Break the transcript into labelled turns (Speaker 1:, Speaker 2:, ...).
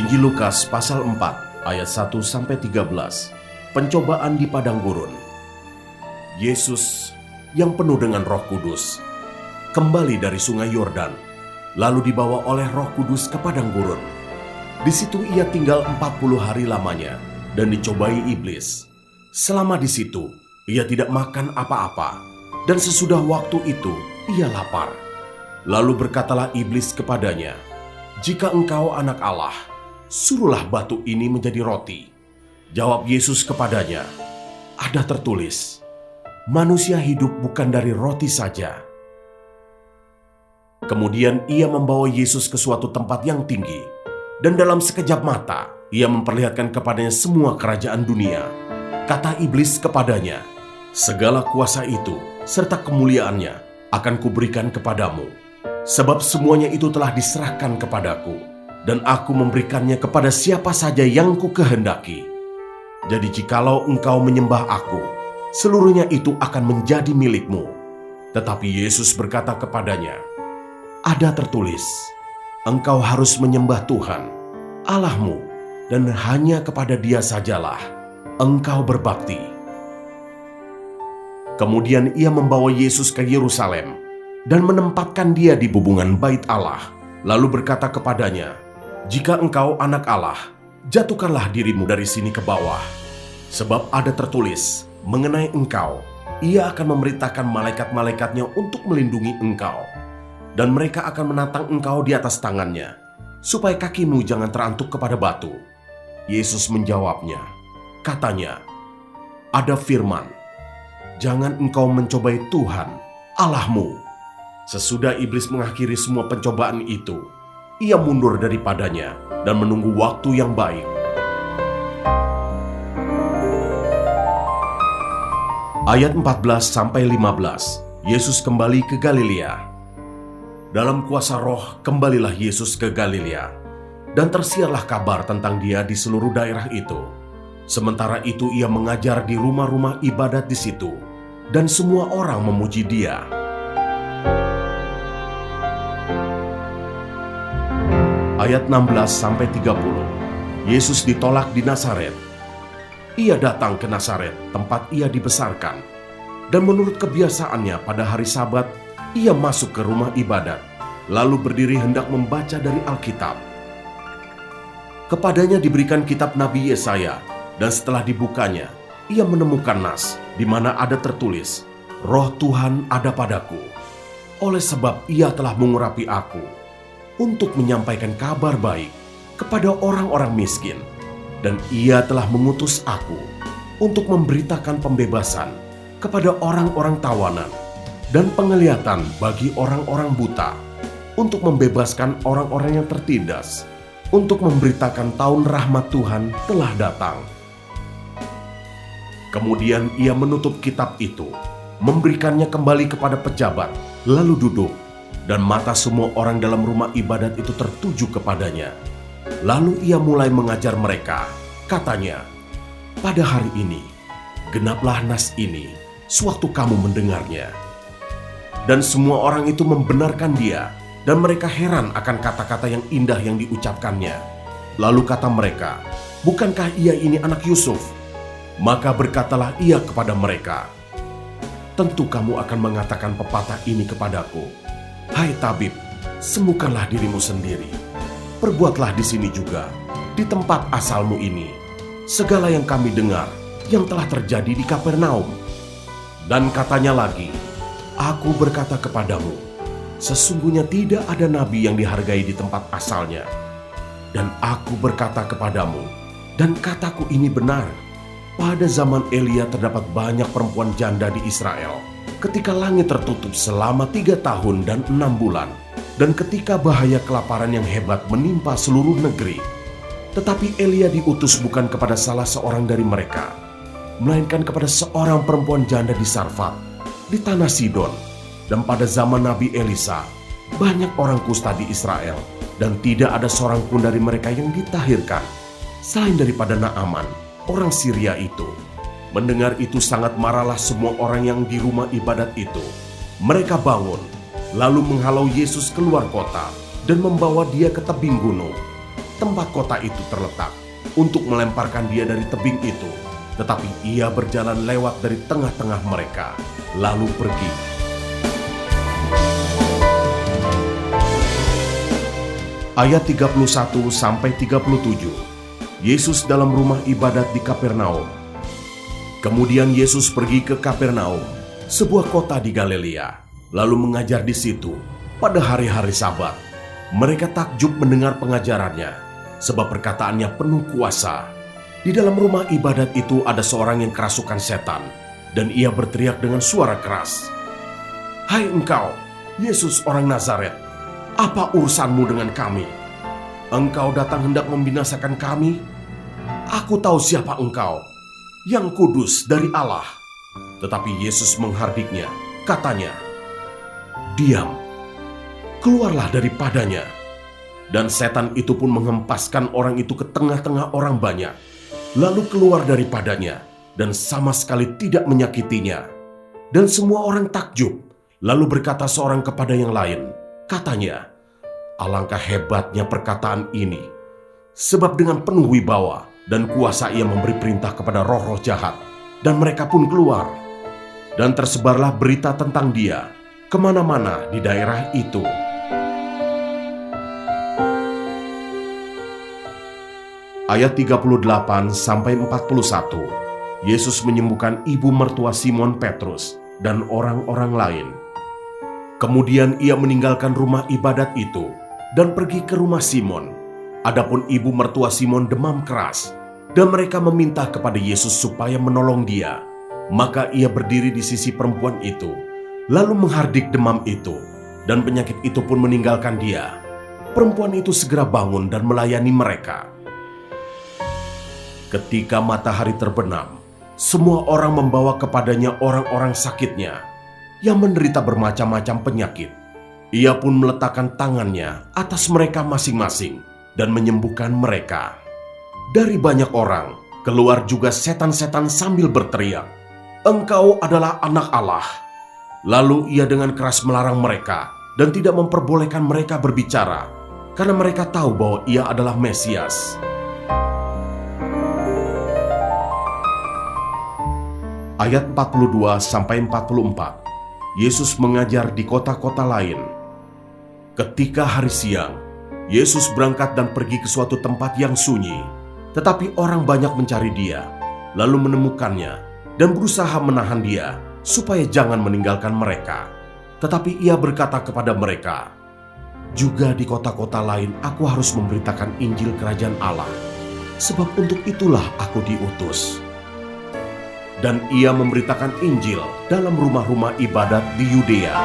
Speaker 1: Injil Lukas pasal 4 ayat 1-13. Pencobaan di padang gurun. Yesus yang penuh dengan Roh Kudus kembali dari sungai Yordan, lalu dibawa oleh Roh Kudus ke padang gurun. Di situ ia tinggal 40 hari lamanya dan dicobai iblis. Selama di situ ia tidak makan apa-apa, dan sesudah waktu itu ia lapar. Lalu berkatalah iblis kepadanya, "Jika engkau anak Allah, suruhlah batu ini menjadi roti." Jawab Yesus kepadanya, "Ada tertulis, manusia hidup bukan dari roti saja." Kemudian ia membawa Yesus ke suatu tempat yang tinggi, dan dalam sekejap mata ia memperlihatkan kepadanya semua kerajaan dunia. Kata iblis kepadanya, "Segala kuasa itu serta kemuliaannya akan kuberikan kepadamu, sebab semuanya itu telah diserahkan kepadaku, dan aku memberikannya kepada siapa saja yang kukehendaki. Jadi jikalau engkau menyembah aku, seluruhnya itu akan menjadi milikmu." Tetapi Yesus berkata kepadanya, "Ada tertulis, engkau harus menyembah Tuhan, Allahmu, dan hanya kepada Dia sajalah engkau berbakti." Kemudian ia membawa Yesus ke Yerusalem dan menempatkan dia di bubungan bait Allah, lalu berkata kepadanya, "Jika engkau anak Allah, jatuhkanlah dirimu dari sini ke bawah. Sebab ada tertulis mengenai engkau, ia akan memerintahkan malaikat-malaikatnya untuk melindungi engkau, dan mereka akan menatang engkau di atas tangannya, supaya kakimu jangan terantuk kepada batu." Yesus menjawabnya, katanya, "Ada firman, jangan engkau mencobai Tuhan, Allahmu." Sesudah iblis mengakhiri semua pencobaan itu, ia mundur daripadanya dan menunggu waktu yang baik. Ayat 14-15, Yesus kembali ke Galilea. Dalam kuasa Roh kembalilah Yesus ke Galilea, dan tersiarlah kabar tentang dia di seluruh daerah itu. Sementara itu ia mengajar di rumah-rumah ibadat di situ, dan semua orang memuji dia. Ayat 16-30, Yesus ditolak di Nazaret. Ia datang ke Nazaret, tempat ia dibesarkan, dan menurut kebiasaannya pada hari Sabat, ia masuk ke rumah ibadat, lalu berdiri hendak membaca dari Alkitab. Kepadanya diberikan kitab Nabi Yesaya, dan setelah dibukanya, ia menemukan nas di mana ada tertulis, "Roh Tuhan ada padaku, oleh sebab ia telah mengurapi aku untuk menyampaikan kabar baik kepada orang-orang miskin, dan ia telah mengutus aku untuk memberitakan pembebasan kepada orang-orang tawanan dan penglihatan bagi orang-orang buta, untuk membebaskan orang-orang yang tertindas, untuk memberitakan tahun rahmat Tuhan telah datang." Kemudian ia menutup kitab itu, memberikannya kembali kepada pejabat, lalu duduk, dan mata semua orang dalam rumah ibadat itu tertuju kepadanya. Lalu ia mulai mengajar mereka, katanya, "Pada hari ini, genaplah nas ini, sewaktu kamu mendengarnya." Dan semua orang itu membenarkan dia, dan mereka heran akan kata-kata yang indah yang diucapkannya. Lalu kata mereka, "Bukankah ia ini anak Yusuf?" Maka berkatalah ia kepada mereka, "Tentu kamu akan mengatakan pepatah ini kepadaku, 'Hai tabib, sembuhkanlah dirimu sendiri. Perbuatlah di sini juga, di tempat asalmu ini, segala yang kami dengar yang telah terjadi di Kapernaum.' Dan katanya lagi, 'Aku berkata kepadamu, sesungguhnya tidak ada nabi yang dihargai di tempat asalnya. Dan aku berkata kepadamu, dan kataku ini benar, pada zaman Elia terdapat banyak perempuan janda di Israel, ketika langit tertutup selama 3 tahun dan 6 bulan, dan ketika bahaya kelaparan yang hebat menimpa seluruh negeri. Tetapi Elia diutus bukan kepada salah seorang dari mereka, melainkan kepada seorang perempuan janda di Sarfat, di tanah Sidon. Dan pada zaman Nabi Elisa, banyak orang kusta di Israel, dan tidak ada seorang pun dari mereka yang ditahirkan, selain daripada Naaman, orang Syria itu." Mendengar itu sangat marahlah semua orang yang di rumah ibadat itu. Mereka bangun, lalu menghalau Yesus keluar kota dan membawa dia ke tebing gunung. tempat kota itu terletak untuk melemparkan dia dari tebing itu. Tetapi ia berjalan lewat dari tengah-tengah mereka, lalu pergi. Ayat 31-37, Yesus dalam rumah ibadat di Kapernaum. Kemudian Yesus pergi ke Kapernaum, sebuah kota di Galilea, lalu mengajar di situ pada hari-hari Sabat. Mereka takjub mendengar pengajarannya, sebab perkataannya penuh kuasa. Di dalam rumah ibadat itu ada seorang yang kerasukan setan, dan ia berteriak dengan suara keras, "Hai engkau, Yesus orang Nazaret, apa urusanmu dengan kami? Engkau datang hendak membinasakan kami? Aku tahu siapa engkau, yang kudus dari Allah." Tetapi Yesus menghardiknya, katanya, "Diam, keluarlah daripadanya." Dan setan itu pun menghempaskan orang itu ke tengah-tengah orang banyak, lalu keluar daripadanya, dan sama sekali tidak menyakitinya. Dan semua orang takjub, lalu berkata seorang kepada yang lain, katanya, "Alangkah hebatnya perkataan ini, sebab dengan penuh wibawa dan kuasa ia memberi perintah kepada roh-roh jahat, dan mereka pun keluar." Dan tersebarlah berita tentang dia kemana-mana di daerah itu. Ayat 38-41, Yesus menyembuhkan ibu mertua Simon Petrus dan orang-orang lain. Kemudian ia meninggalkan rumah ibadat itu dan pergi ke rumah Simon. Adapun ibu mertua Simon demam keras, dan mereka meminta kepada Yesus supaya menolong dia. Maka ia berdiri di sisi perempuan itu, lalu menghardik demam itu, dan penyakit itu pun meninggalkan dia. Perempuan itu segera bangun dan melayani mereka. Ketika matahari terbenam, semua orang membawa kepadanya orang-orang sakitnya yang menderita bermacam-macam penyakit. Ia pun meletakkan tangannya atas mereka masing-masing dan menyembuhkan mereka. Dari banyak orang, keluar juga setan-setan sambil berteriak, "Engkau adalah Anak Allah." Lalu ia dengan keras melarang mereka dan tidak memperbolehkan mereka berbicara, karena mereka tahu bahwa ia adalah Mesias. Ayat 42-44, Yesus mengajar di kota-kota lain. Ketika hari siang, Yesus berangkat dan pergi ke suatu tempat yang sunyi, tetapi orang banyak mencari dia, lalu menemukannya dan berusaha menahan dia supaya jangan meninggalkan mereka. Tetapi ia berkata kepada mereka, "Juga di kota-kota lain aku harus memberitakan Injil Kerajaan Allah, sebab untuk itulah aku diutus." Dan ia memberitakan Injil dalam rumah-rumah ibadat di Yudea.